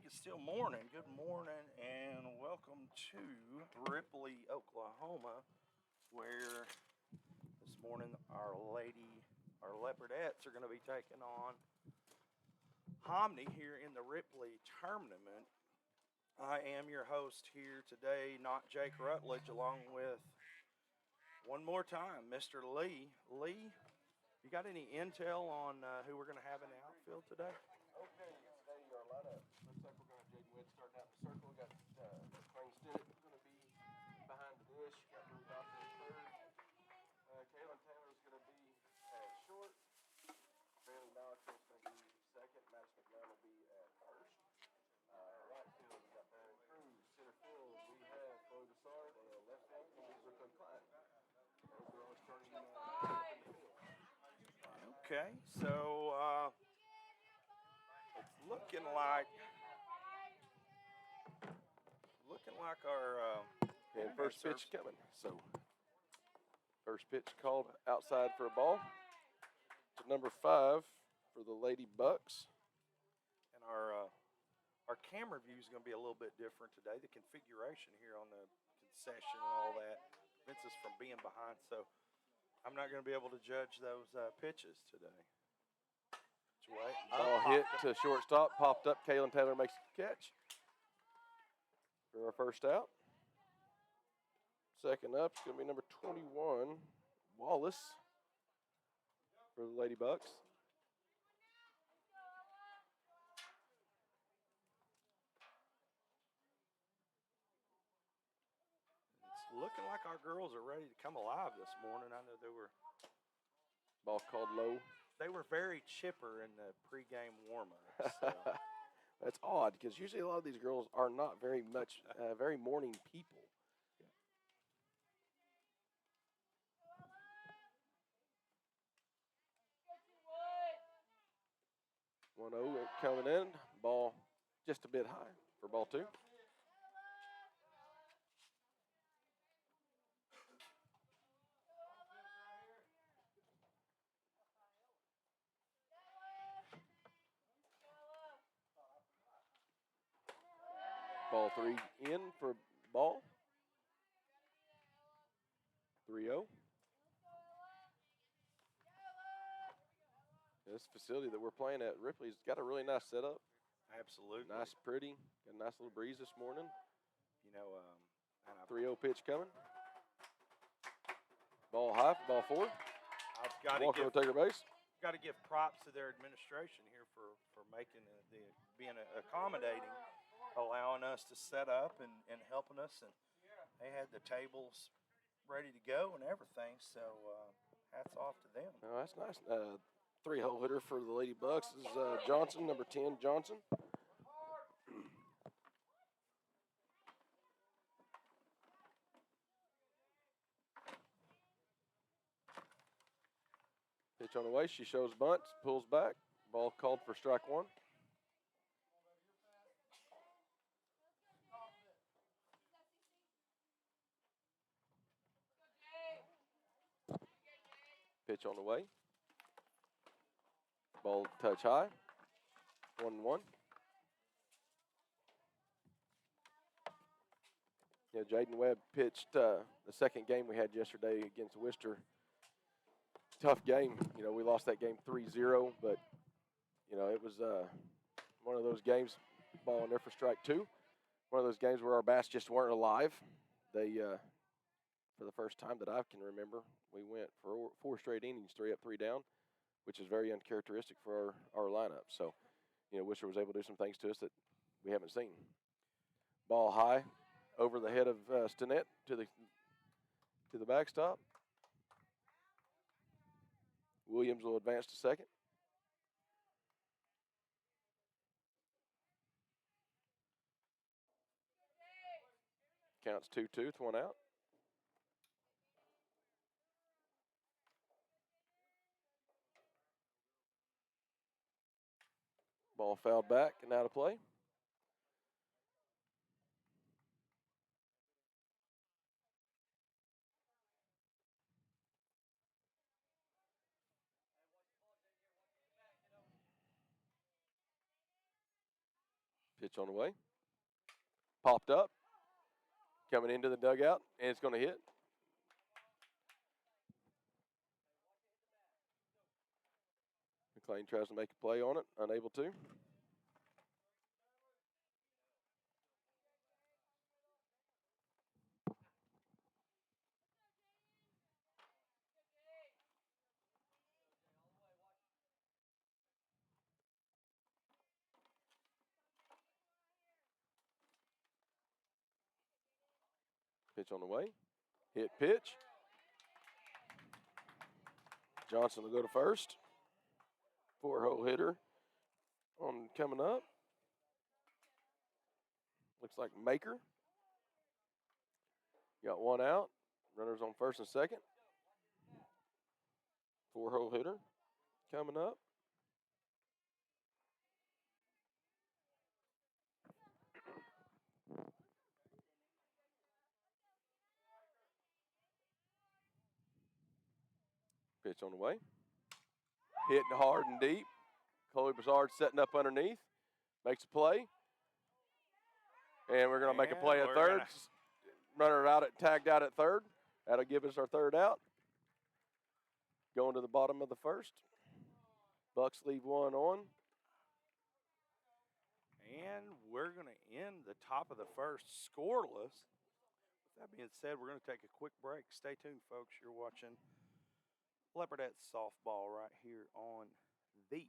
think it's still morning. Good morning and welcome to Ripley, Oklahoma, where this morning our Leopardettes are going to be taking on Hominy here in the Ripley tournament. I am your host here today, not Jake Rutledge, along with one more time, Mr. Lee. Lee, you got any intel on who we're going to have in the outfield today? Okay, today our lineup looks like we're going to have Jaden Webb starting out in the circle. We got Crane Stinnett going to be behind the dish. Got Billy Dawson at third. Kaylin Taylor is going to be at short. Bailey Malach's going to be second. Madison McGowan will be at first. Right field, we got Barry Cruz. Center field, we have Chloe Bessard. And left field, we have Ripley Klein. Those are all starting in the field. Okay, so it's looking like our And first pitch coming. So first pitch called outside for a ball to number 5 for the Lady Bucks. And our camera view is going to be a little bit different today. The configuration here on the concession and all that prevents us from being behind, so I'm not going to be able to judge those pitches today. Ball hit to shortstop, popped up. Kaylin Taylor makes the catch for our first out. Second up is going to be number 21, Wallace, for the Lady Bucks. It's looking like our girls are ready to come alive this morning. I know they were. Ball called low. They were very chipper in the pregame warm-up. So. That's odd because usually a lot of these girls are not very much, very morning people. Yeah. 1-0 coming in. Ball just a bit high for ball 2. Ball 3 in for ball. 3-0. This facility that we're playing at, Ripley's got a really nice setup. Absolutely. Nice, pretty. Got a nice little breeze this morning. You know, 3-0 pitch coming. Ball high for ball 4. I've got Walker will take her base. Got to give props to their administration here for making being accommodating, allowing us to set up and helping us, and they had the tables ready to go and everything. So hats off to them. Oh, that's nice. 3-hole hitter for the Lady Bucks is Johnson, number 10, Johnson. Pitch on the way. She shows bunt, pulls back. Ball called for strike 1. Pitch on the way. Ball touch high. 1-1. Yeah, Jaden Webb pitched the second game we had yesterday against Worcester. Tough game. You know, we lost that game 3-0, but, you know, it was one of those games, ball in there for strike 2. One of those games where our bats just weren't alive. They, for the first time that I can remember, we went for 4 straight innings, 3 up, 3 down, which is very uncharacteristic for our lineup. So, you know, Worcester was able to do some things to us that we haven't seen. Ball high over the head of Stinnett to the backstop. Williams will advance to second. Counts 2-2 with 1 out. Ball fouled back and out of play. Pitch on the way. Popped up. Coming into the dugout, and it's going to hit. McLean tries to make a play on it, unable to. Pitch on the way. Hit pitch. Johnson will go to first. 4-hole hitter on coming up. Looks like Maker. Got one out. Runners on first and second. 4-hole hitter coming up. Pitch on the way. Hitting hard and deep. Chloe Broussard setting up underneath. Makes a play. And we're going to make a play at third. Runner out tagged out at third. That'll give us our third out. Going to the bottom of the first. Bucks leave one on. And we're going to end the top of the first scoreless. With that being said, we're going to take a quick break. Stay tuned, folks. You're watching Leopardettes softball right here on the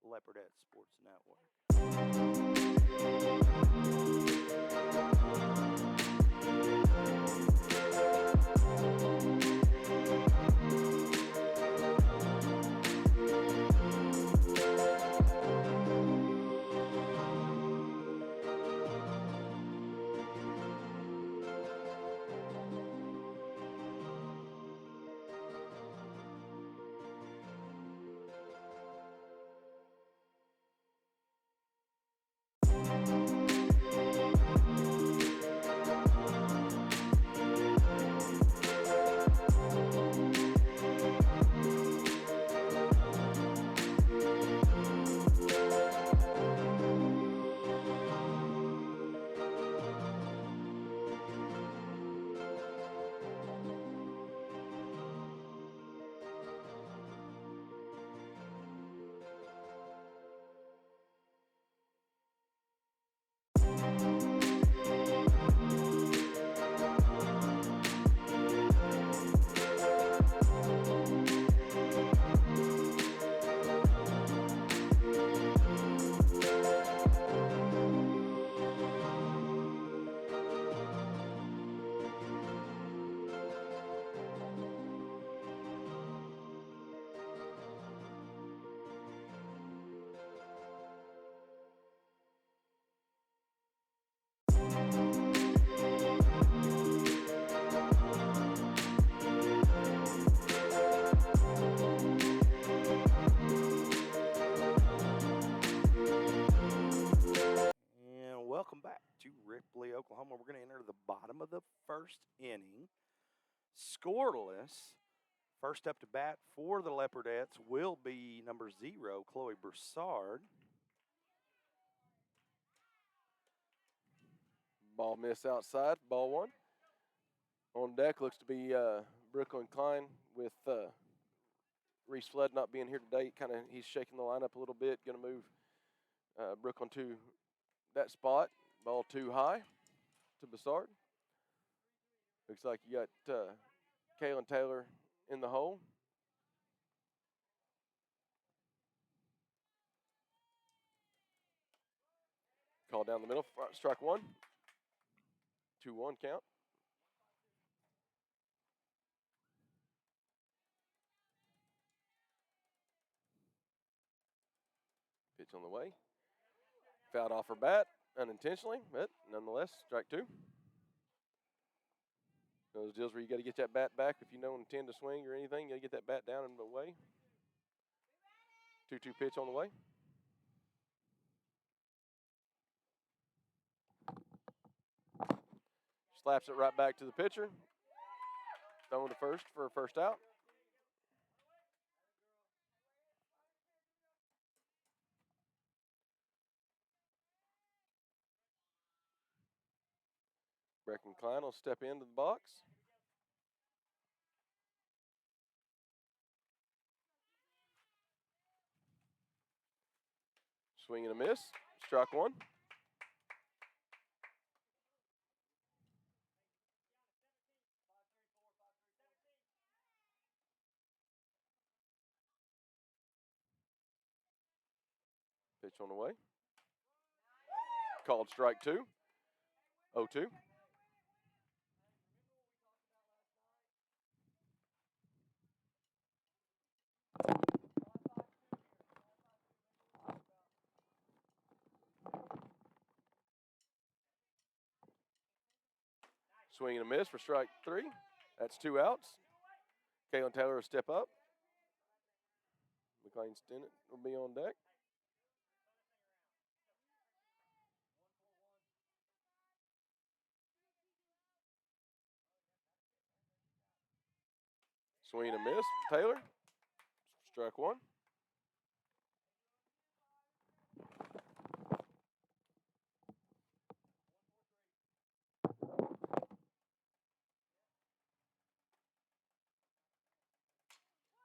Leopardettes Sports Network. Welcome back to Ripley, Oklahoma. We're going to enter the bottom of the first inning. Scoreless. First up to bat for the Leopardettes will be number 0, Chloe Broussard. Ball miss outside, ball 1. On deck looks to be Brooklyn Klein with Reese Flood not being here today. He's shaking the lineup a little bit. Going to move Brooklyn to that spot. Ball 2 high to Broussard. Looks like you got Kaylin Taylor in the hole. Call down the middle, strike 1. 2-1 count. Pitch on the way. Fouled off her bat unintentionally, but nonetheless, strike 2. Those deals where you got to get that bat back if you don't intend to swing or anything. You got to get that bat down and away. 2-2 pitch on the way. Slaps it right back to the pitcher. Throwing to first for a first out. Brecken Klein will step into the box. Swing and a miss. Struck one. Pitch on the way. Called strike two. 0-2. Swing and a miss for strike three. That's 2 outs. Kalen Taylor will step up. McLean Stennett will be on deck. Swing and a miss. Taylor. Strike one.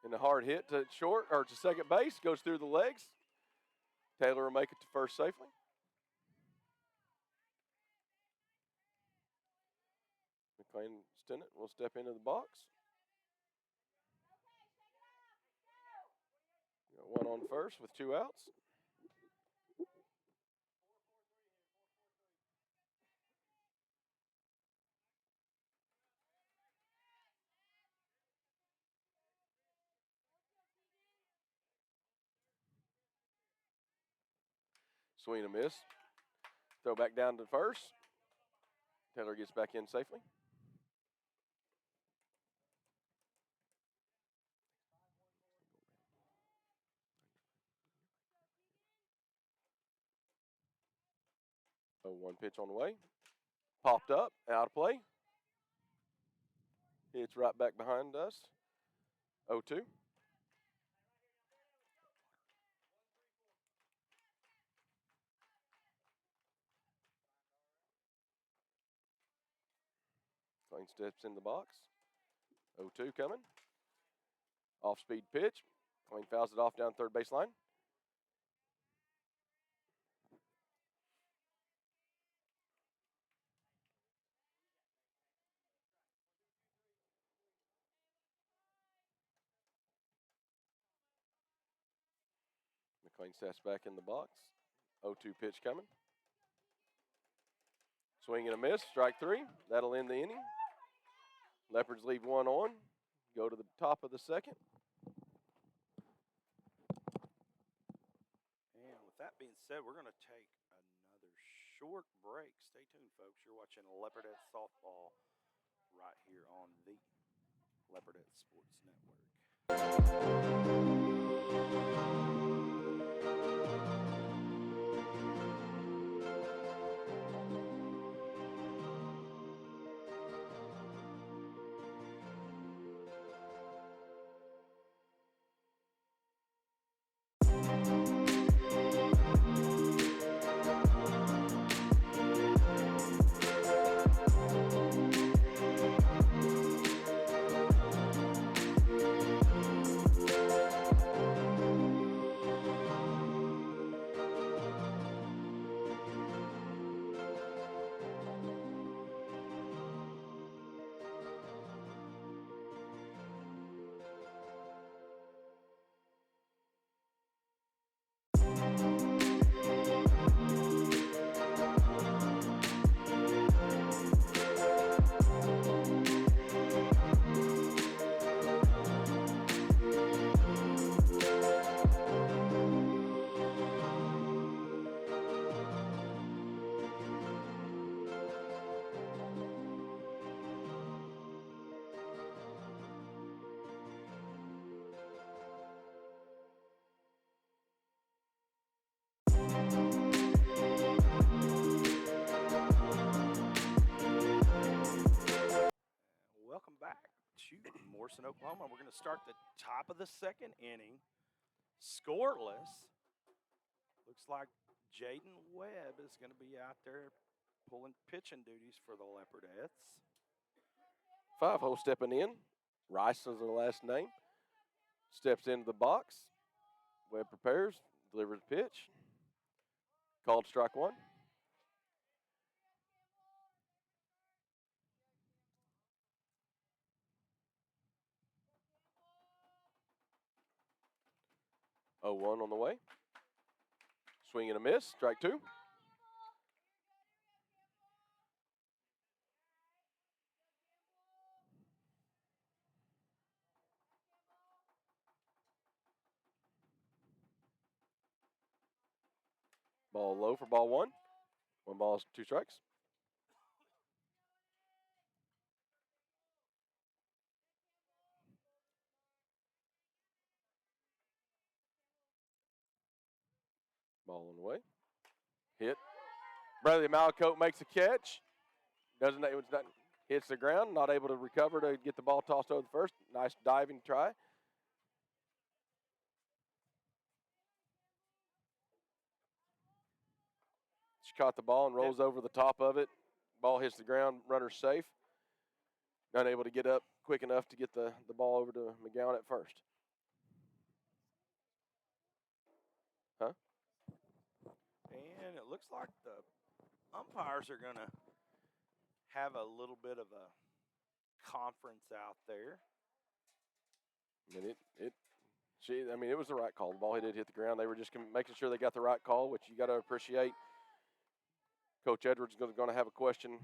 And the hard hit to short or to second base goes through the legs. Taylor will make it to first safely. McLean Stennett will step into the box. Got one on first with 2 outs. Swing and a miss. Throw back down to first. Taylor gets back in safely. Oh, one pitch on the way. Popped up, out of play. It's right back behind us. 0-2. McLean steps in the box. 0-2 coming. Off-speed pitch. McLean fouls it off down third baseline. McLean steps back in the box. 0-2 pitch coming. Swing and a miss. Strike three. That'll end the inning. Leopards leave one on. Go to the top of the second. And with that being said, we're going to take another short break. Stay tuned, folks. You're watching Leopardettes softball right here on the Leopardettes Sports Network. Welcome back to Morrison, Oklahoma. We're going to start the top of the second inning. Scoreless. Looks like Jaden Webb is going to be out there pulling pitching duties for the Leopardettes. 5-hole stepping in. Rice is the last name. Steps into the box. Webb prepares, delivers the pitch. Called strike one. Oh, 1 on the way. Swing and a miss. Strike two. Ball low for ball one. 1 ball, 2 strikes. Ball on the way. Hit. Bradley Malcote makes a catch. Hits the ground, not able to recover to get the ball tossed over the first. Nice diving try. She caught the ball and rolls over the top of it. Ball hits the ground, runner's safe. Unable to get up quick enough to get the ball over to McGowan at first. Huh? And it looks like the umpires are going to have a little bit of a conference out there. And it was the right call. The ball did hit the ground. They were just making sure they got the right call, which you got to appreciate. Coach Edwards is going to have a question,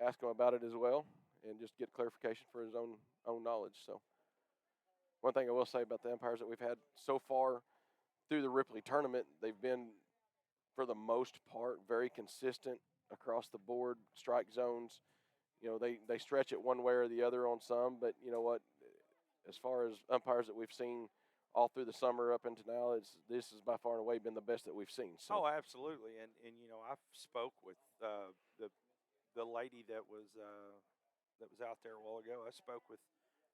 ask him about it as well, and just get clarification for his own knowledge. So, one thing I will say about the umpires that we've had so far through the Ripley tournament, they've been, for the most part, very consistent across the board. Strike zones, they stretch it one way or the other on some, but you know what? As far as umpires that we've seen all through the summer up until now, this has by far and away been the best that we've seen. So. Oh, absolutely, and I spoke with the lady that was out there a while ago. I spoke with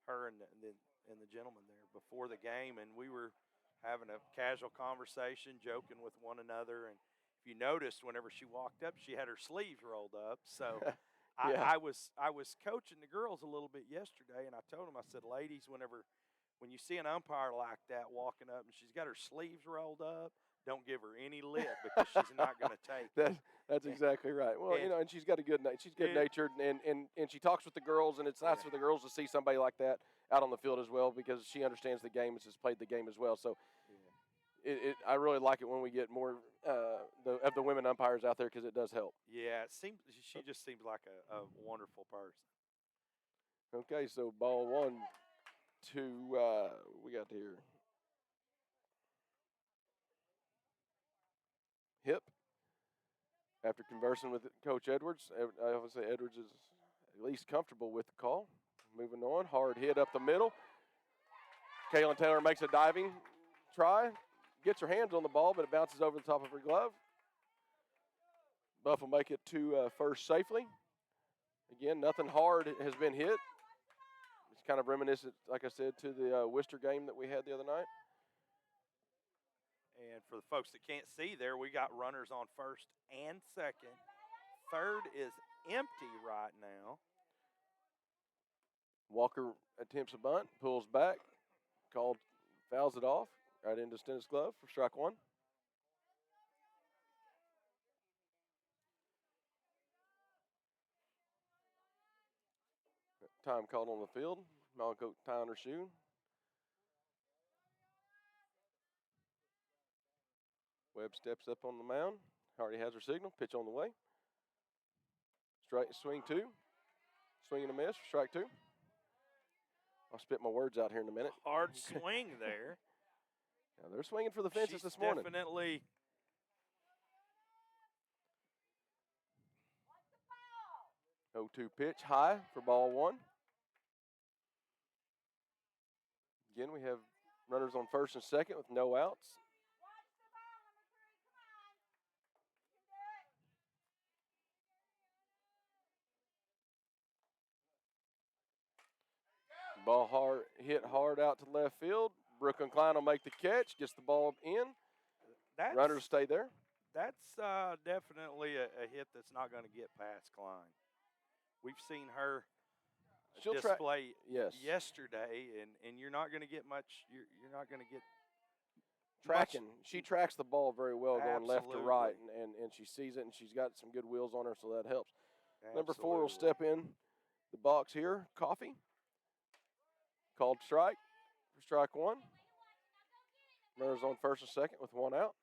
her and the gentleman there before the game, and we were having a casual conversation, joking with one another. And if you noticed, whenever she walked up, she had her sleeves rolled up. So. Yeah. I was coaching the girls a little bit yesterday, and I told them, I said, ladies, when you see an umpire like that walking up and she's got her sleeves rolled up, don't give her any lip because she's not going to take it. That's exactly right. Well, and she's got a she's good natured, and she talks with the girls, and it's nice for the girls to see somebody like that out on the field as well because she understands the game and has played the game as well. So. I really like it when we get more of the women umpires out there because it does help. Yeah, she just seems like a wonderful person. Okay, so ball 1 to we got here. Hip. After conversing with Coach Edwards, I would say Edwards is at least comfortable with the call. Moving on, hard hit up the middle. Kaylin Taylor makes a diving try. Gets her hands on the ball, but it bounces over the top of her glove. Buff will make it to first safely. Again, nothing hard has been hit. It's kind of reminiscent, like I said, to the Worcester game that we had the other night. And for the folks that can't see there, we got runners on first and second. Third is empty right now. Walker attempts a bunt, pulls back, fouls it off. Right into Stennis' glove for strike one. Time called on the field. Malcote tying her shoe. Webb steps up on the mound. Already has her signal. Pitch on the way. Strike, swing two. Swing and a miss for strike two. I'll spit my words out here in a minute. Hard swing there. Yeah, they're swinging for the fences this morning. Definitely. 0-2 pitch high for ball 1. Again, we have runners on first and second with no outs. Ball hit hard out to left field. Brooklyn Klein will make the catch, gets the ball in. Runners stay there. That's definitely a hit that's not going to get past Klein. We've seen her She'll display yes. yesterday, and you're not going to get much. You're not going to get tracking. She tracks the ball very well, going left to right, Absolutely. and she sees it, and she's got some good wheels on her, so that helps. Number 4 will Absolutely. step in the box here. Coffee. Called strike for strike 1. Runners on first and second with 1 out.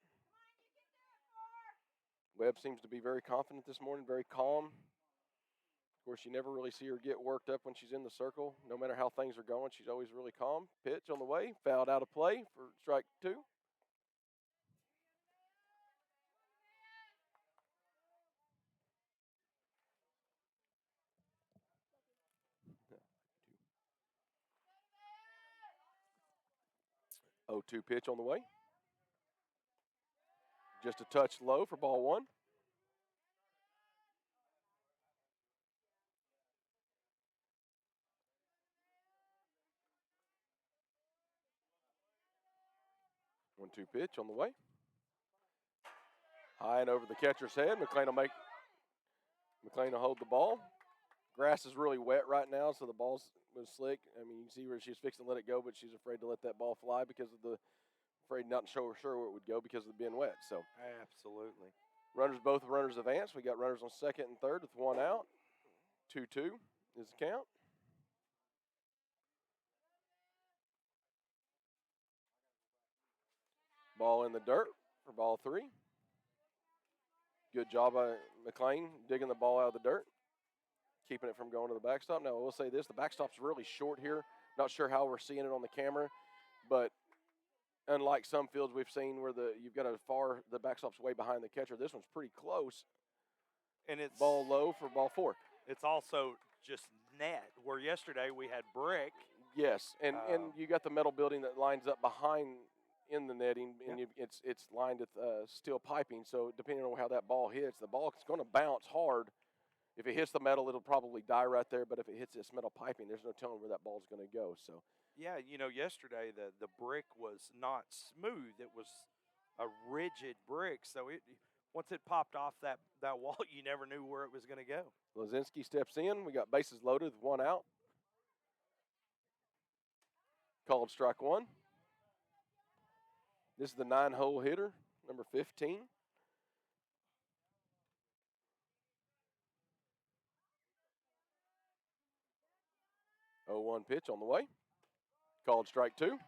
Webb seems to be very confident this morning, very calm. Of course, you never really see her get worked up when she's in the circle. No matter how things are going, she's always really calm. Pitch on the way, fouled out of play for strike 2. Oh, 2 pitch on the way. Just a touch low for ball 1. One, 2 pitch on the way. High and over the catcher's head. McLean will hold the ball. Grass is really wet right now, so the ball was slick. I mean, you can see where she's fixing to let it go, but she's afraid to let that ball fly because of afraid not to show her sure where it would go because of it being wet. So Absolutely. both runners advance. We got runners on second and third with 1 out. 2-2 is the count. Ball in the dirt for ball 3. Good job by McLean digging the ball out of the dirt, keeping it from going to the backstop. Now, I will say this, the backstop's really short here. Not sure how we're seeing it on the camera, but unlike some fields we've seen where you've got the backstop's way behind the catcher, this one's pretty close. And it's ball low for ball 4. It's also just net, where yesterday we had brick. Yes, and you got the metal building that lines up behind in the netting, and it's lined with steel piping. So depending on how that ball hits, the ball is going to bounce hard. If it hits the metal, it'll probably die right there. But if it hits this metal piping, there's no telling where that ball's going to go. So yeah, yesterday the brick was not smooth. It was a rigid brick. So once it popped off that wall, you never knew where it was going to go. Lozinski steps in. We got bases loaded with 1 out. Called strike 1. This is the 9-hole hitter, number 15. Oh, 1 pitch on the way. Called strike 2.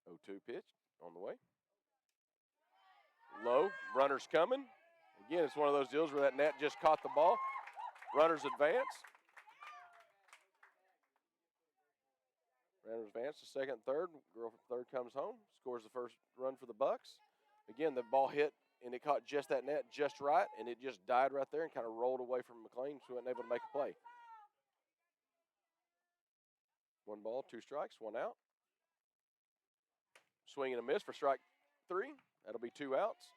Oh, 2 pitch on the way. Low, runners coming. Again, it's one of those deals where that net just caught the ball. Runners advance. Runners advance to second and third. Girl from third comes home, scores the first run for the Bucks. Again, the ball hit, and it caught just that net just right, and it just died right there and kind of rolled away from McLean, so he wasn't able to make a play. 1 ball, 2 strikes, 1 out. Swing and a miss for strike 3. That'll be 2 outs.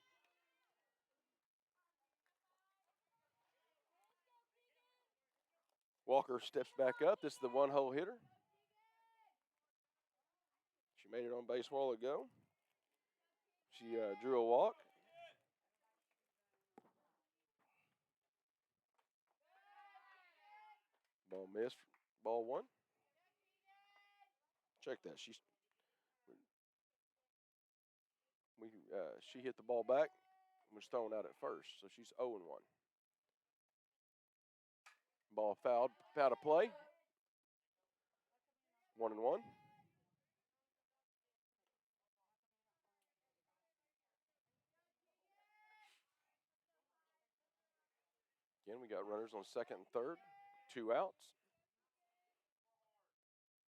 Walker steps back up. This is the 1-hole hitter. She made it on base a while ago. She drew a walk. Ball missed. Ball 1. Check that. She hit the ball back and was thrown out at first, so she's 0-1. Ball fouled out of play. 1-1. Again, we got runners on second and third. 2 outs.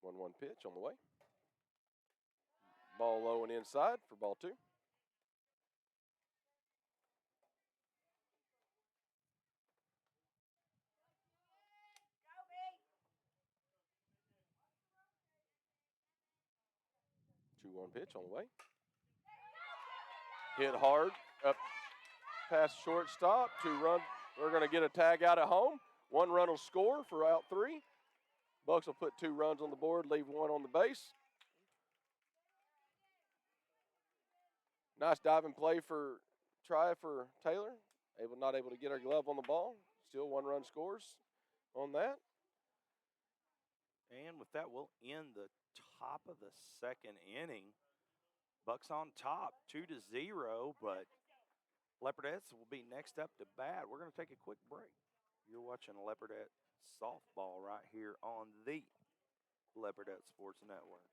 1-1 pitch on the way. Ball low and inside for ball 2. Two-one pitch on the way. Hit hard up past shortstop. 2 run. We're going to get a tag out at home. 1 run will score for out 3. Bucks will put 2 runs on the board, leave 1 on the base. Nice diving play try for Taylor. Not able to get her glove on the ball. Still 1 run scores on that. And with that, we'll end the top of the 2nd inning. Bucks on top, 2-0, but Leopardettes will be next up to bat. We're going to take a quick break. You're watching Leopardette softball right here on the Leopardette Sports Network.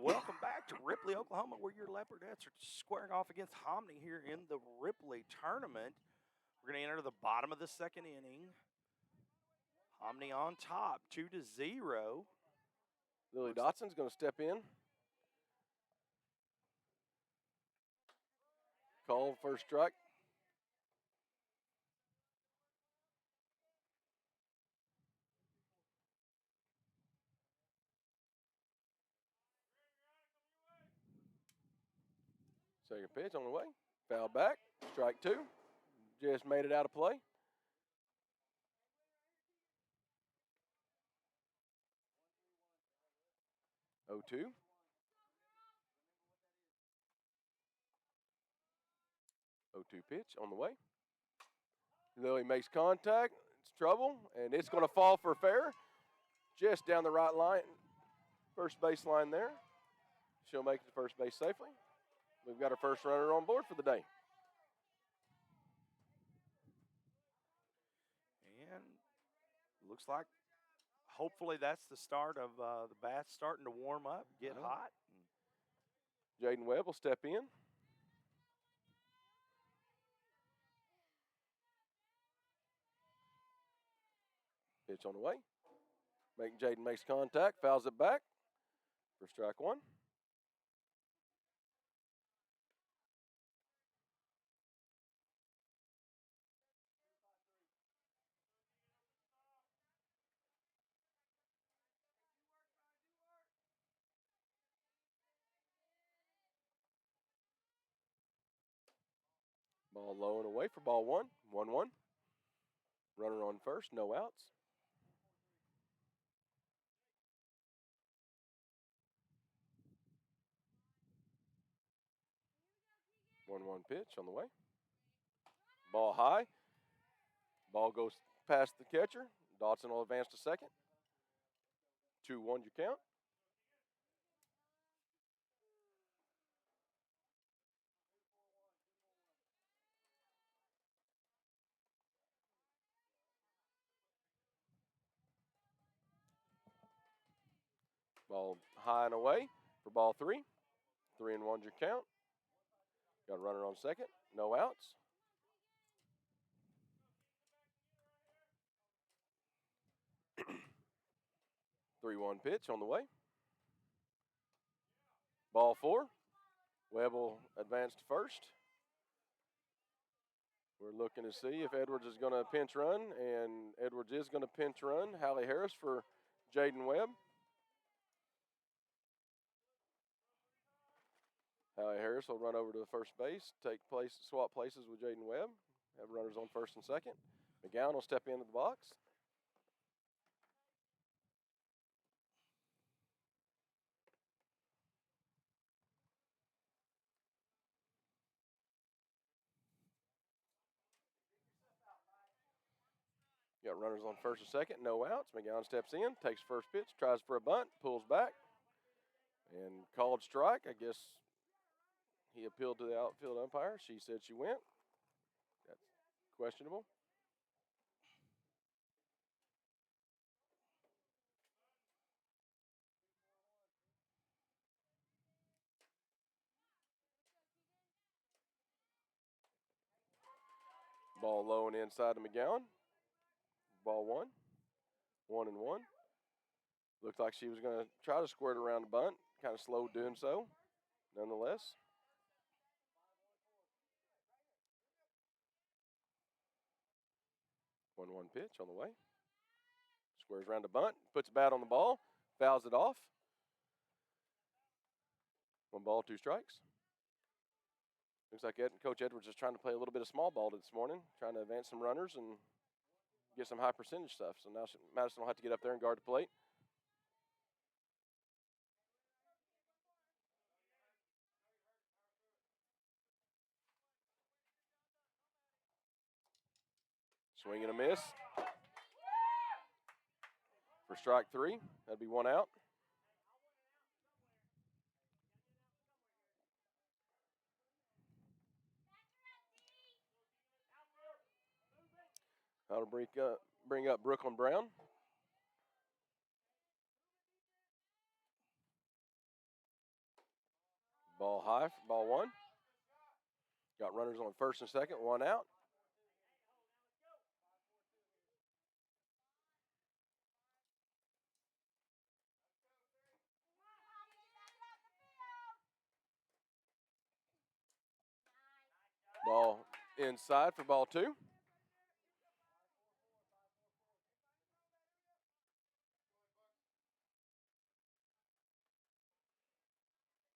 Welcome back to Ripley, Oklahoma, where your Leopardettes are squaring off against Hominy here in the Ripley tournament. We're going to enter the bottom of the 2nd inning. Hominy on top, 2-0. Lily Dotson's going to step in. Call first strike. Second pitch on the way. Fouled back. Strike 2. Just made it out of play. Oh, 2. 0-2 pitch on the way. Lily makes contact. It's trouble, and it's going to fall for fair. Just down the right line. First base line there. She'll make it to first base safely. We've got our first runner on board for the day. And looks like hopefully that's the start of the bats starting to warm up, get hot. Jaden Webb will step in. Pitch on the way. Jaden makes contact, fouls it back for strike 1. Ball low and away for ball 1. 1-1. Runner on first, no outs. One pitch on the way. Ball high. Ball goes past the catcher. Dotson will advance to second. 2-1 your count. Ball high and away for ball 3. 3-1 your count. Got a runner on second. No outs. Three-one pitch on the way. Ball 4. Webb will advance to first. We're looking to see if Edwards is going to pinch run, and Edwards is going to pinch run. Hallie Harris for Jaden Webb. Hallie Harris will run over to the first base, swap places with Jaden Webb. Have runners on first and second. McGowan will step into the box. Got runners on first and second, no outs. McGowan steps in, takes first pitch, tries for a bunt, pulls back, and called strike. I guess he appealed to the outfield umpire. She said she went. That's questionable. Ball low and inside to McGowan. Ball 1. 1-1. Looked like she was going to try to squirt around the bunt. Kind of slow doing so, nonetheless. 1-1 pitch on the way. Squares around the bunt, puts a bat on the ball, fouls it off. 1 ball, 2 strikes. Looks like Coach Edwards is trying to play a little bit of small ball this morning, trying to advance some runners and get some high percentage stuff. So now Madison will have to get up there and guard the plate. Swing and a miss. For strike 3, that'd be 1 out. That'll bring up Brooklyn Brown. Ball high for ball 1. Got runners on first and second, 1 out. Ball inside for ball 2.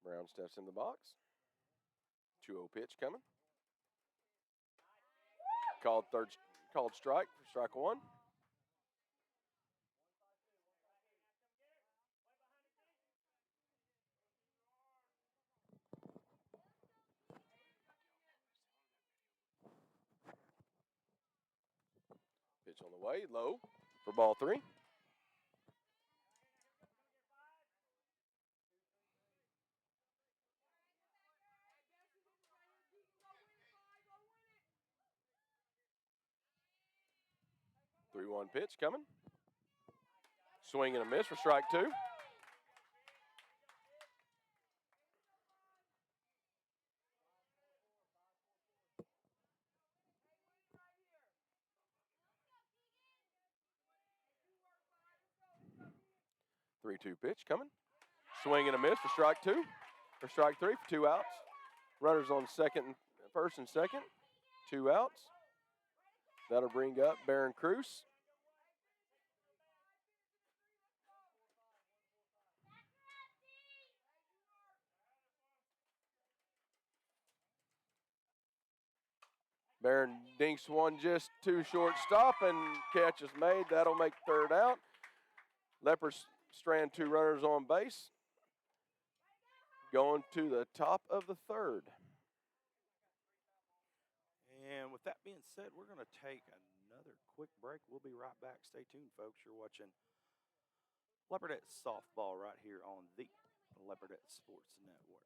Brown steps in the box. 2-0 pitch coming. Called strike for strike 1. Pitch on the way, low for ball 3. Three-one pitch coming. Swing and a miss for strike 2. Three-two pitch coming. Swing and a miss for strike 2. For strike 3 for 2 outs. Runners on first and second. 2 outs. That'll bring up Barron Cruz. Barron dinks one just too short stop, and catch is made. That'll make third out. Leopards strand 2 runners on base. Going to the top of the 3rd. And with that being said, we're going to take another quick break. We'll be right back. Stay tuned, folks. You're watching Leopardettes softball right here on the Leopardettes Sports Network.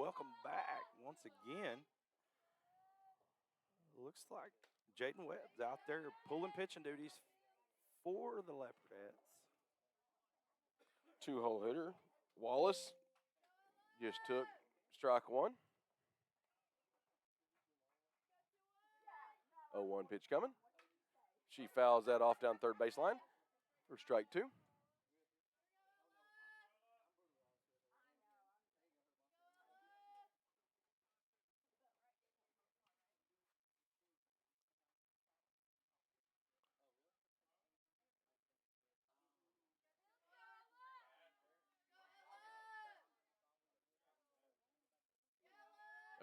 welcome back once again. Looks like Jaden Webb's out there pulling pitching duties for the Leopardettes. 2-hole hitter. Wallace just took strike one. 0-1 pitch coming. She fouls that off down third baseline for strike two.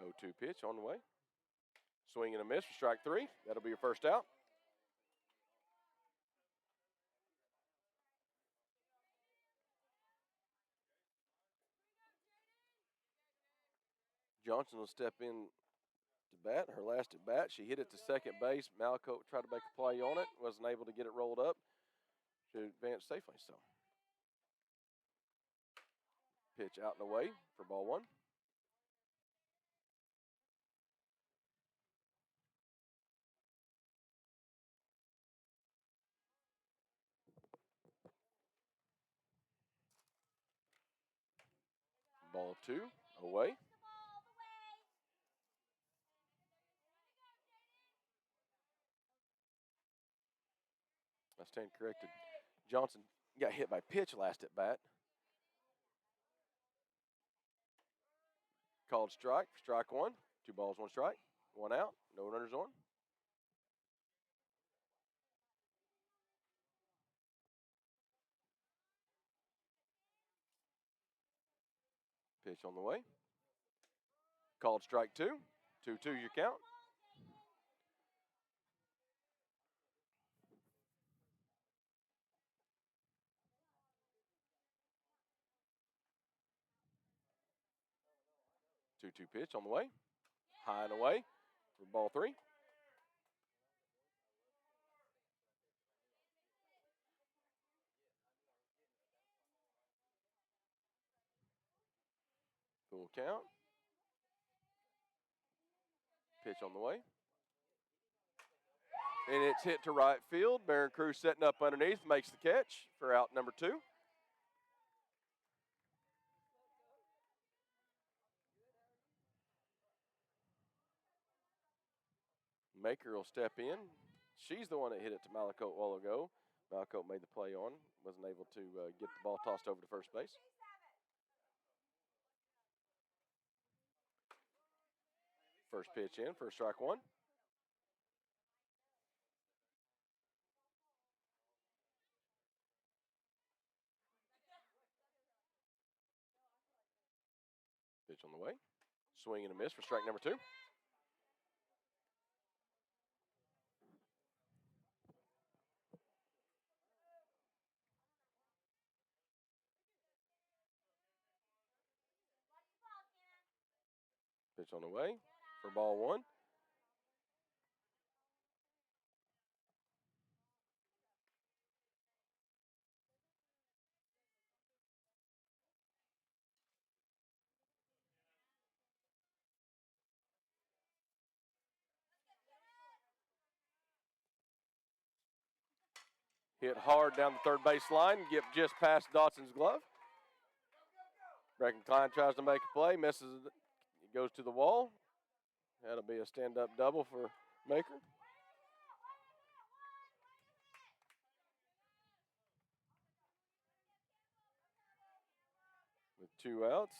Oh, 2 pitch on the way. Swing and a miss for strike three. That'll be your first out. Johnson will step in to bat, her last at bat. She hit it to second base. Malakote tried to make a play on it, wasn't able to get it rolled up to advance safely. So, pitch out and away for ball one. Ball two, away. I stand corrected. Johnson got hit by pitch last at bat. Called strike, strike one. 2 balls, 1 strike. 1 out, no runners on. Pitch on the way. Called strike two. 2-2 your count. Two pitch on the way. High and away for ball three. Full count. Pitch on the way. And it's hit to right field. Barron Cruz setting up underneath, makes the catch for out number 2. Maker will step in. She's the one that hit it to Malakote a while ago. Malakote made the play on, wasn't able to get the ball tossed over to first base. First pitch in for strike one. Pitch on the way. Swing and a miss for strike number 2. Pitch on the way for ball one. Hit hard down the third base line, get just past Dotson's glove. Breckenkline tries to make a play, misses it, goes to the wall. That'll be a stand-up double for Maker. With 2 outs,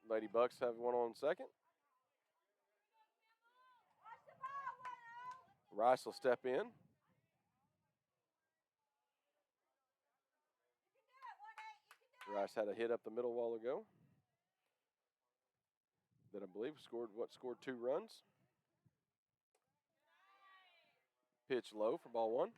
Lady Bucks have one on second. Rice will step in. Rice had a hit up the middle a while ago that I believe scored 2 runs. Pitch low for ball one.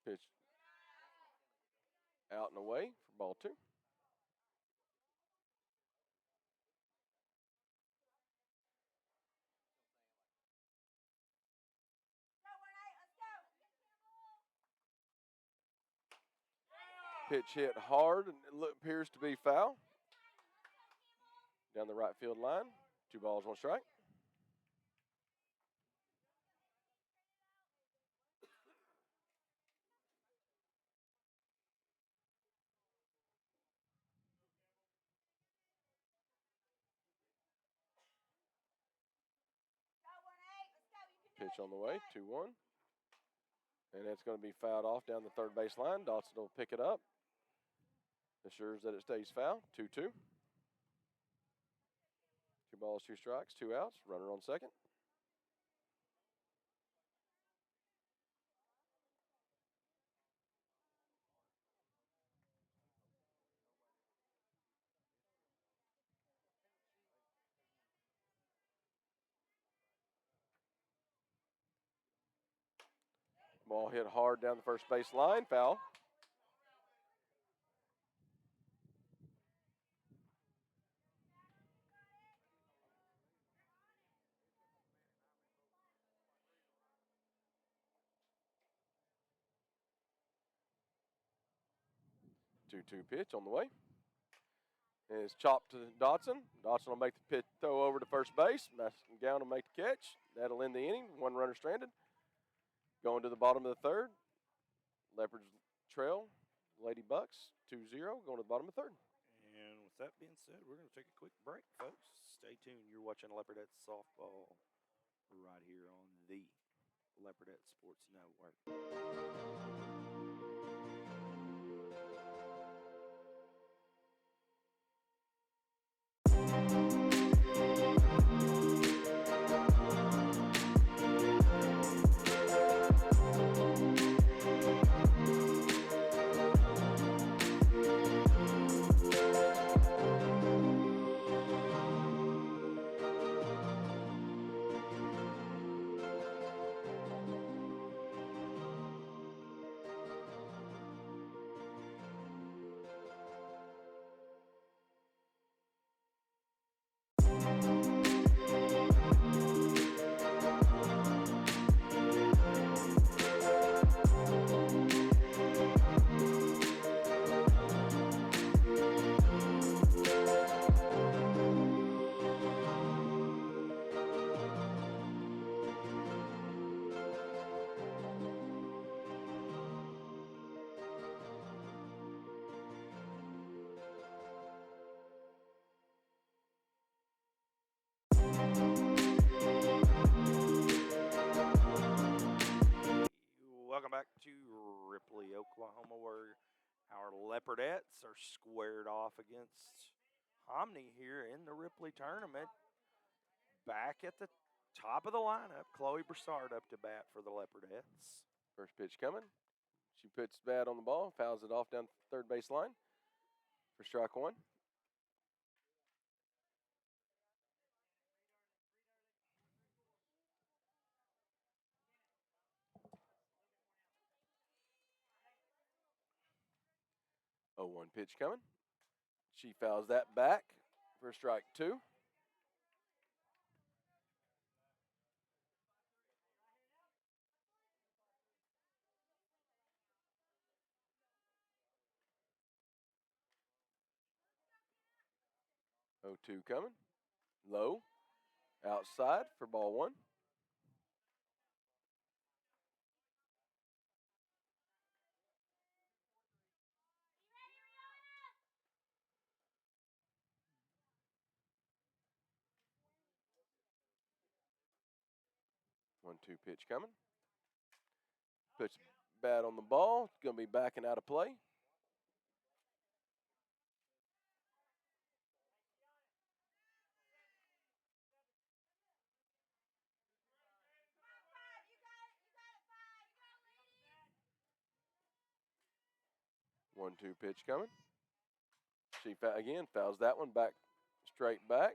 Pitch out and away for ball two. Pitch hit hard and it appears to be foul. Down the right field line. 2 balls, 1 strike. Pitch on the way, 2-1. And it's going to be fouled off down the third base line. Dotson will pick it up. Assures that it stays foul, 2-2. 2 balls, 2 strikes, 2 outs. Runner on second. Ball hit hard down the first base line, foul. Two-two pitch on the way. And it's chopped to Dotson. Dotson will make the pitch throw over to first base. Gown will make the catch. That'll end the inning. 1 runner stranded. Going to the bottom of the third. Leopards trail. Lady Bucks 2-0. Going to the bottom of the third. And with that being said, we're going to take a quick break, folks. Stay tuned. You're watching Leopardettes softball right here on the Leopardettes Sports Network. Welcome back to Ripley, Oklahoma, where our Leopardettes are squared off against Hominy here in the Ripley tournament. Back at the top of the lineup, Chloe Broussard up to bat for the Leopardettes. First pitch coming. She puts bat on the ball, fouls it off down the third base line for strike 1. Oh, 1 pitch coming. She fouls that back for strike 2. Oh, 2 coming. Low. Outside for ball 1. One-two pitch coming. Puts bat on the ball. Going to be backing out of play. One-two pitch coming. She again fouls that one back, straight back.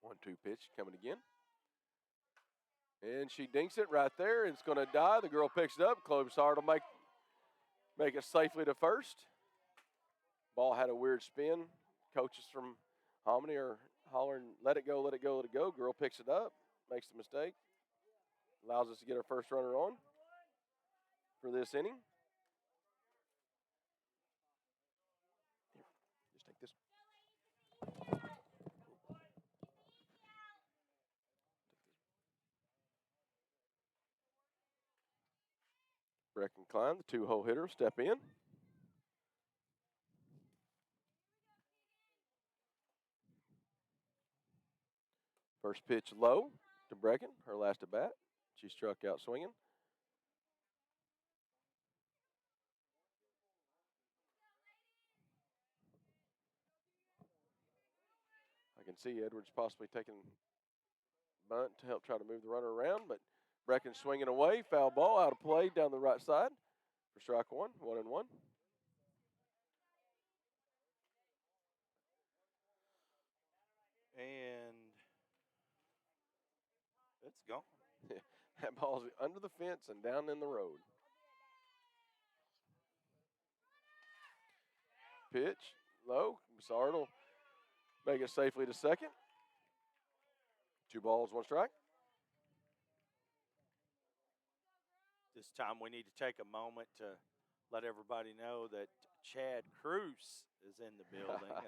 One-two pitch coming again. And she dinks it right there. It's going to die. The girl picks it up. Chloe Broussard will make it safely to first. Ball had a weird spin. Coaches from Hominy are hollering, let it go, let it go, let it go. Girl picks it up, makes the mistake. Allows us to get our first runner on for this inning. Here, just take this. Brecken Klein, the two-hole hitter, step in. First pitch low to Brecken, her last at bat. She struck out swinging. I can see Edwards possibly taking bunt to help try to move the runner around, but Brecken swinging away, foul ball, out of play down the right side for strike one, 1-1. And it's gone. That ball's under the fence and down in the road. Pitch, low. Broussard will make it safely to second. 2 balls, 1 strike. This time we need to take a moment to let everybody know that Chad Cruz is in the building. A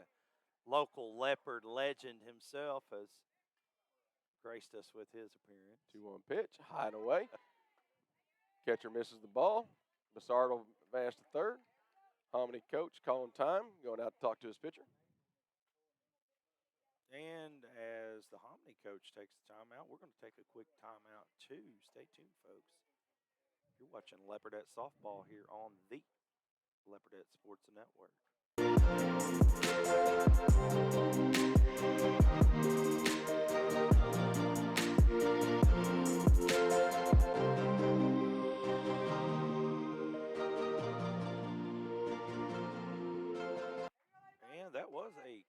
local Leopard legend himself has graced us with his appearance. 2-1 pitch, high and away. Catcher misses the ball. Broussard will advance to third. Hominy coach calling time, going out to talk to his pitcher. And as the Hominy coach takes the timeout, we're going to take a quick timeout too. Stay tuned, folks. You're watching Leopardette Softball here on the Leopardette Sports Network. And that was a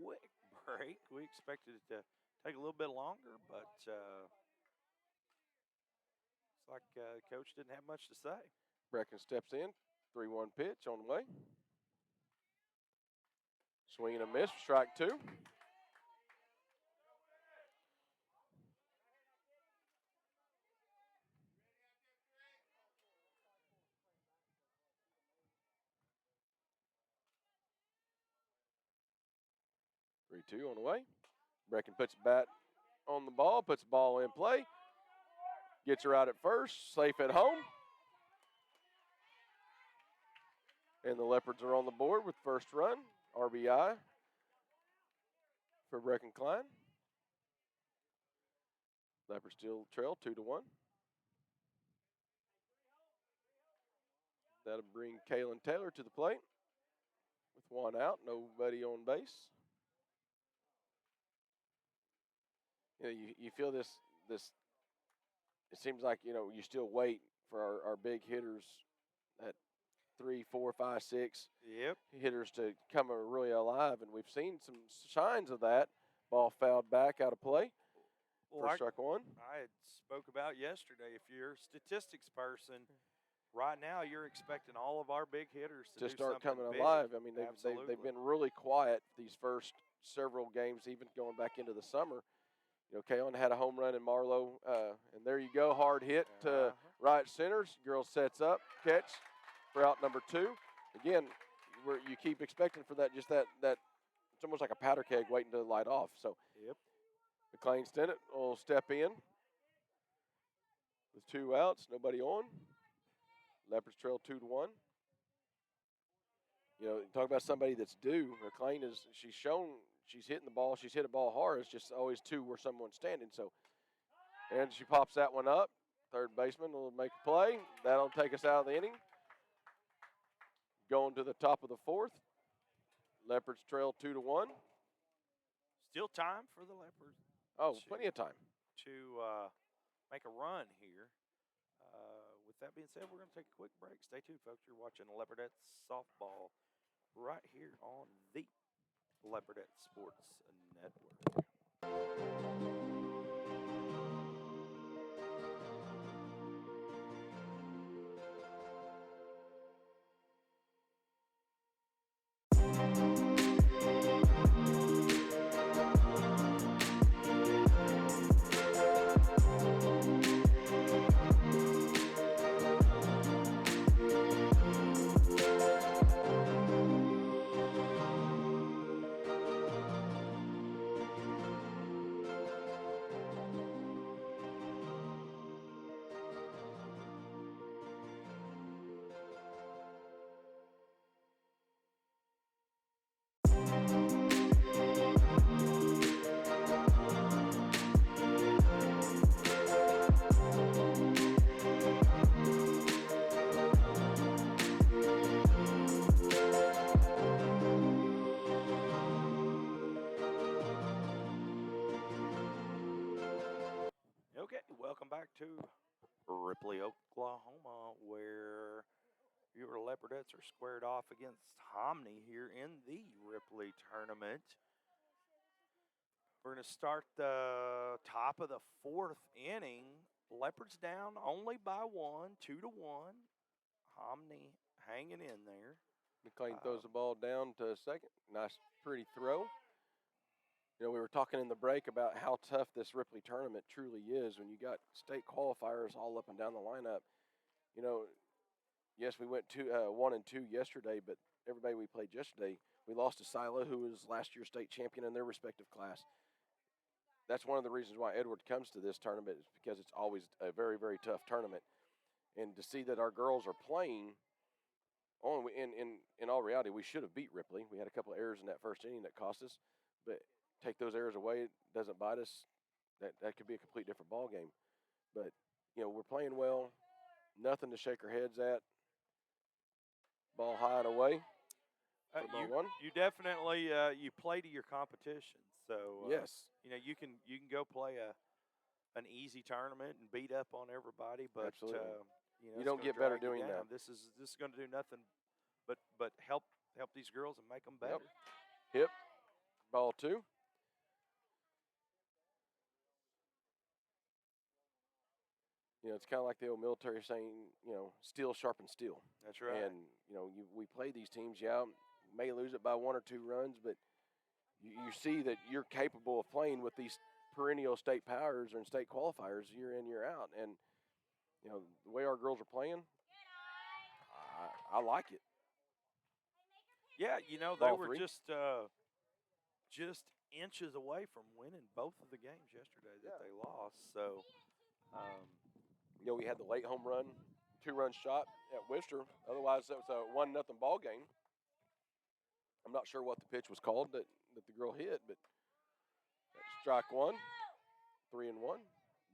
quick break. We expected it to take a little bit longer, but it's like Coach didn't have much to say. Brecken steps in, 3-1 pitch on the way. Swing and a miss, strike 2. Three-two on the way. Brecken puts the bat on the ball, puts the ball in play. Gets her out at first, safe at home. And the Leopards are on the board with first run, RBI for Brecken Klein. Leopards still trail 2-1. That'll bring Kaylin Taylor to the plate with 1 out, nobody on base. You know, you feel this. It seems like, you know, you still wait for our big hitters at 3, 4, 5, 6 hitters to come really alive, and we've seen some signs of that. Ball fouled back out of play. Well, for strike 1. I had spoke about yesterday. If you're a statistics person, right now you're expecting all of our big hitters to start something coming big. alive. I mean, they've been really quiet these first several games, even going back into the summer. You know, Kaylin had a home run in Marlowe, and there you go, hard hit to right center. Girl sets up, catch for out number 2. Again, you keep expecting for that, just that it's almost like a powder keg waiting to light off. So, McLean Stennett will step in with 2 outs, nobody on. Leopards trail 2-1. You know, talk about somebody that's due. McLean she's hitting the ball. She's hit a ball hard. It's just always 2 where someone's standing. So, and she pops that one up. Third baseman will make a play. That'll take us out of the inning. Going to the top of the 4th. Leopards trail 2-1. Still time for the Leopards. Oh, plenty of time to make a run here. With that being said, we're going to take a quick break. Stay tuned, folks. You're watching Leopardettes Softball right here on the Leopardette Sports Network. Leopardettes are squared off against Hominy here in the Ripley tournament. We're going to start the top of the fourth inning. Leopards down only by 1, 2-1. Hominy hanging in there. McLean throws the ball down to second. Nice, pretty throw. You know, we were talking in the break about how tough this Ripley tournament truly is when you got state qualifiers all up and down the lineup. You know, yes, we went 1-2 yesterday, but everybody we played yesterday, we lost to Sila, who was last year's state champion in their respective class. That's one of the reasons why Edward comes to this tournament, is because it's always a very, very tough tournament. And to see that our girls are playing, in all reality, we should have beat Ripley. We had a couple of errors in that first inning that cost us, but take those errors away, it doesn't bite us. That could be a complete different ball game. But, you know, we're playing well. Nothing to shake our heads at. Ball high and away. You definitely you play to your competition. So yes, you know you can go play an easy tournament and beat up on everybody, but absolutely. you You don't get better doing that. This is going to do nothing but help these girls and make them better. Yep. Hip, ball 2. You know, it's kind of like the old military saying, you know, steel sharpens steel. That's right. And, you know, we play these teams, yeah, may lose it by 1 or 2 runs, but you see that you're capable of playing with these perennial state powers and state qualifiers year in, year out. And, you know, the way our girls are playing, I like it. Yeah, you know, they were just inches away from winning both of the games yesterday that they lost. So, you know, we had the late home run, 2-run shot at Worcester. Otherwise, that was a 1-0 ball game. I'm not sure what the pitch was called that the girl hit, but strike 1, 3-1.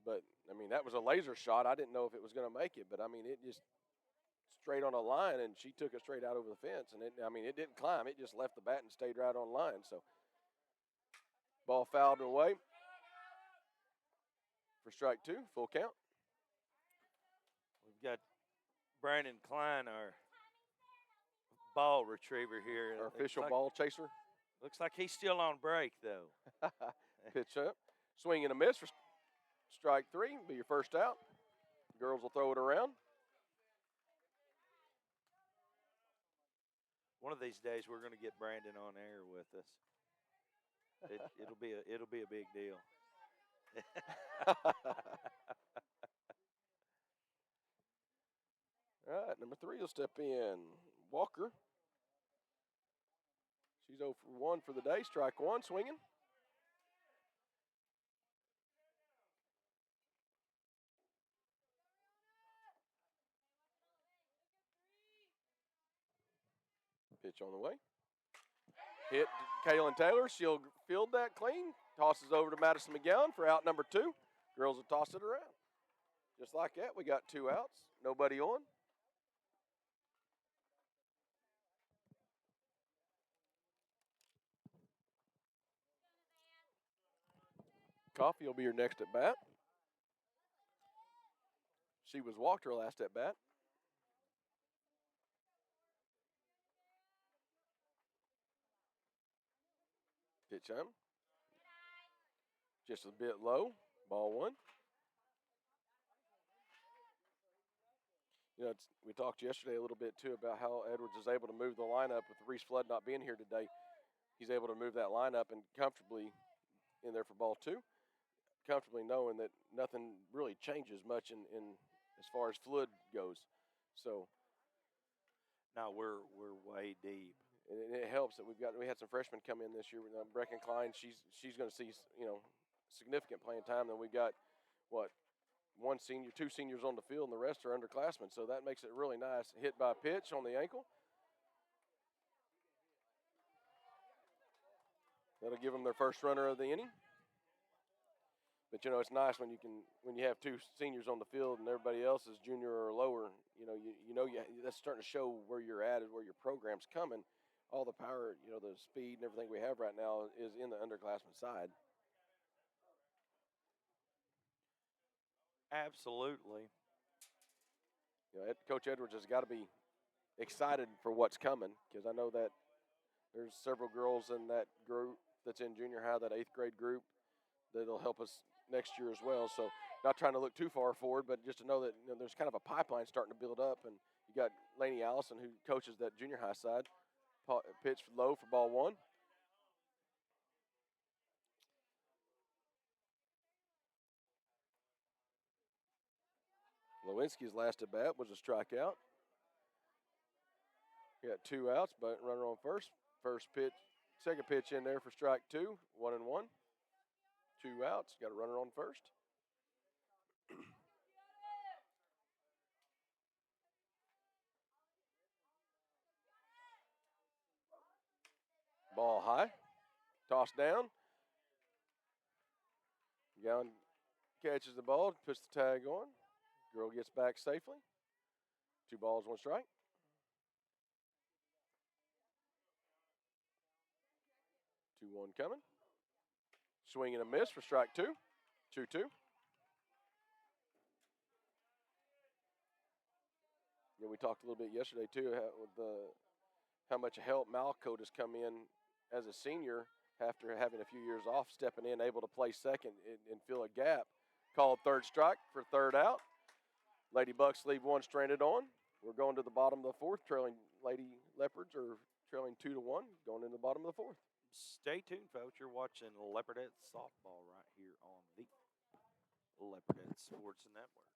But, I mean, that was a laser shot. I didn't know if it was going to make it, but, I mean, it just straight on a line, and she took it straight out over the fence. And, it didn't climb. It just left the bat and stayed right on line. So, ball fouled away for strike 2, full count. We've got Brandon Klein, our ball retriever here. Our official ball chaser. Looks like he's still on break, though. Pitch up. Swing and a miss for strike 3. Be your first out. Girls will throw it around. One of these days, we're going to get Brandon on air with us. It'll be a big deal. All right, number 3 will step in. Walker. She's 0 for 1 for the day. Strike 1, swinging. Pitch on the way. Hit Kaylin Taylor. She'll field that clean. Tosses over to Madison McGowan for out number 2. Girls will toss it around. Just like that, we got 2 outs. Nobody on. Coffee will be your next at bat. She was walked her last at bat. Pitch on. Just a bit low. Ball 1. You know, we talked yesterday a little bit, too, about how Edwards is able to move the lineup with Reese Flood not being here today. He's able to move that lineup and comfortably in there for ball 2, comfortably knowing that nothing really changes much in as far as Flood goes. So now we're way deep. And it helps that we had some freshmen come in this year. Brecken Klein, she's going to see, you know, significant playing time. Then we got, 1 senior, 2 seniors on the field, and the rest are underclassmen. So that makes it really nice. Hit by a pitch on the ankle. That'll give them their first runner of the inning. But, you know, it's nice when you have 2 seniors on the field and everybody else is junior or lower. That's starting to show where you're at, where your program's coming. All the power, you know, the speed and everything we have right now is in the underclassmen side. Absolutely. You know, Coach Edwards has got to be excited for what's coming because I know that there's several girls in that group that's in junior high, that 8th grade group, that'll help us next year as well. So not trying to look too far forward, but just to know that there's kind of a pipeline starting to build up. And you got Lainey Allison, who coaches that junior high side, pitched low for ball 1. Lewinsky's last at bat was a strikeout. We got 2 outs, but runner on first. First pitch, second pitch in there for strike 2, 1-1. 2 outs, got a runner on first. Ball high, tossed down. Gowan catches the ball, puts the tag on. Girl gets back safely. 2 balls, 1 strike. Two one coming. Swing and a miss for strike 2. 2-2. Yeah, we talked a little bit yesterday too how much help Malcote has come in as a senior after having a few years off, stepping in, able to play second and fill a gap. Called third strike for third out. Lady Bucks leave 1 stranded on. We're going to the bottom of the 4th, trailing Lady Leopards are trailing 2-1, going into the bottom of the 4th. Stay tuned, folks. You're watching Leopardettes softball right here on the Leopardettes Sports Network.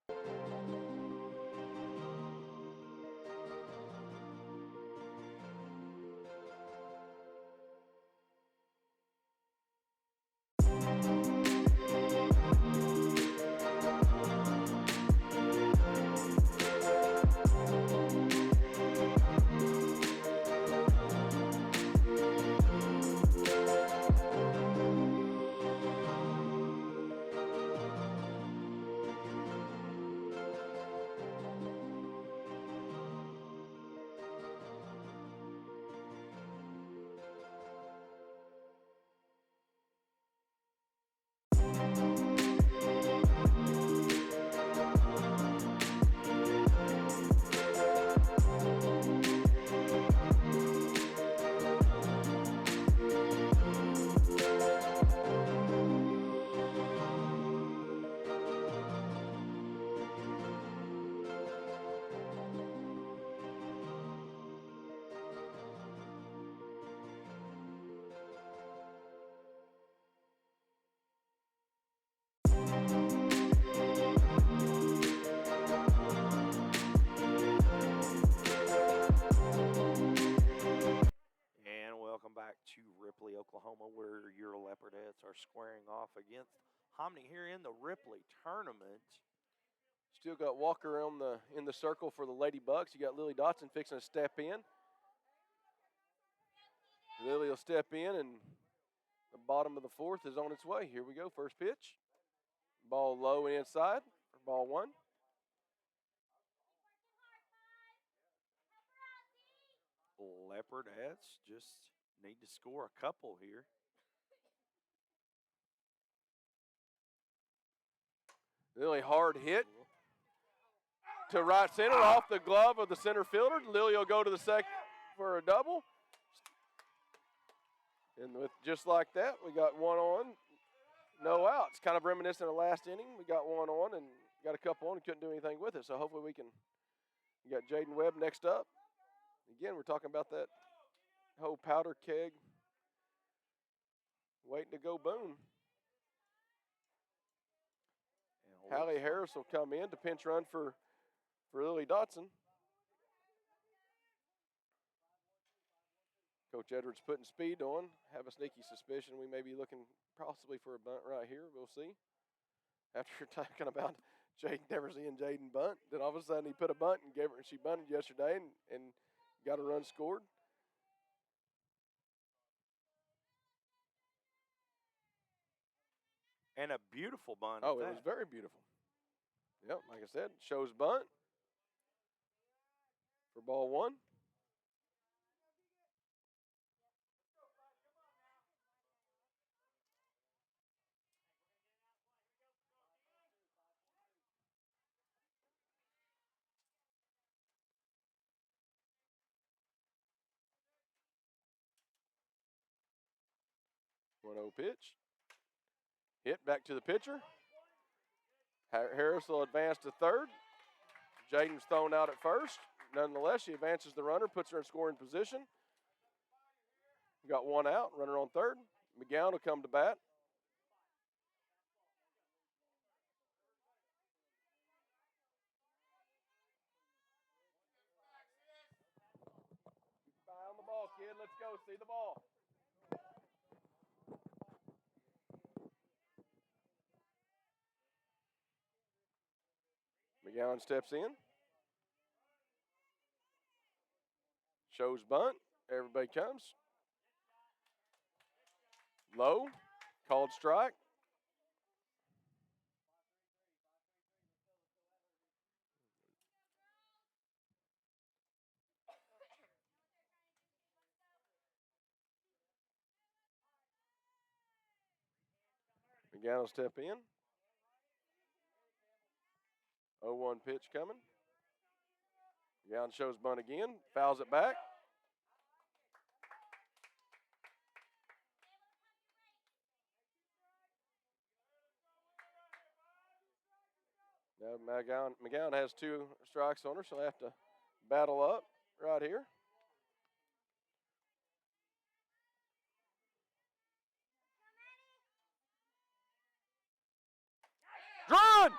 To Ripley, Oklahoma, where your Leopardettes are squaring off against Hominy here in the Ripley tournament. Still got Walker in the circle for the Lady Bucks. You got Lily Dotson fixing to step in. Lily will step in, and the bottom of the 4th is on its way. Here we go, first pitch. Ball low and inside for ball 1. Leopardettes just need to score a couple here. Lily hard hit to right center off the glove of the center fielder. Lily will go to the second for a double. And with just like that, we got 1 on, no outs. Kind of reminiscent of last inning. We got 1 on and got a couple on and couldn't do anything with it. So hopefully we got Jaden Webb next up. Again, we're talking about that whole powder keg waiting to go boom. Hallie Harris will come in to pinch run for Lily Dotson. Coach Edwards putting speed on. Have a sneaky suspicion we may be looking possibly for a bunt right here. We'll see. After talking about never seeing Jaden bunt, then all of a sudden he put a bunt and gave her. She bunted yesterday and got a run scored. And a beautiful bunt. Oh, it was very beautiful. Yep, like I said, shows bunt for ball 1. 1-0 pitch. Hit back to the pitcher. Harris will advance to third. Jaden's thrown out at first. Nonetheless, she advances the runner, puts her in scoring position. Got one out, runner on third. McGowan will come to bat. Keep your eye on the ball, kid. Let's go. See the ball. McGowan steps in. Shows bunt. Everybody comes. Low. Called strike. McGowan will step in. 0-1 pitch coming. McGowan shows bunt again. Fouls it back. Now McGowan has 2 strikes on her, so I have to battle up right here. Run!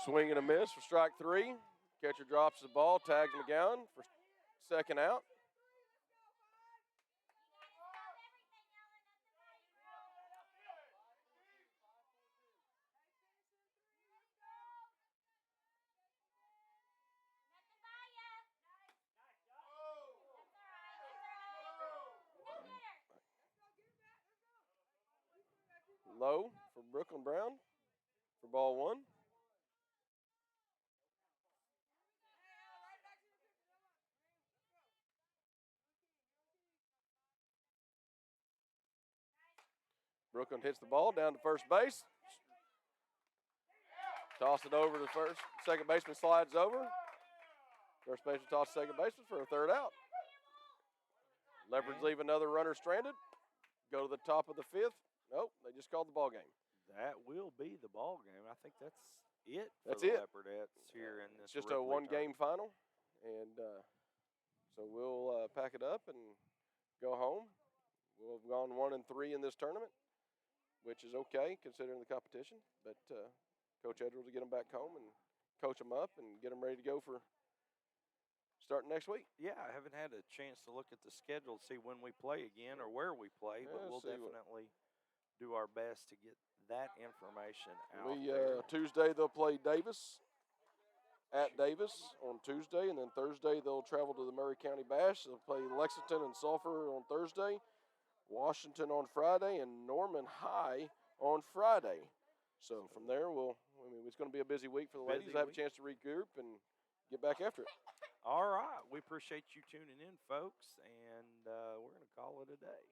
Swing and a miss for strike 3. Catcher drops the ball, tags McGowan for second out. Low for Brooklyn Brown for ball 1. Brooklyn hits the ball down to first base. Toss it over to first. Second baseman slides over. First baseman tosses second baseman for a third out. Leopards leave another runner stranded. Go to the top of the 5th. Nope, they just called the ball game. That will be the ball game. I think that's it for That's the it. Leopardettes here in this. It's just a Ripley one-game final, and so we'll pack it up and go home. We'll have gone 1-3 in this tournament, which is okay considering the competition. But Coach Edwards will get them back home and coach them up and get them ready to go for starting next week. Yeah, I haven't had a chance to look at the schedule to see when we play again or where we play, but we'll definitely do our best to get that information out. Tuesday they'll play Davis at Davis on Tuesday, and then Thursday they'll travel to the Murray County Bash. They'll play Lexington and Sulphur on Thursday, Washington on Friday, and Norman High on Friday. So from there, it's going to be a busy week for the ladies. Have a chance to regroup and get back after it. All right. We appreciate you tuning in, folks, and we're going to call it a day.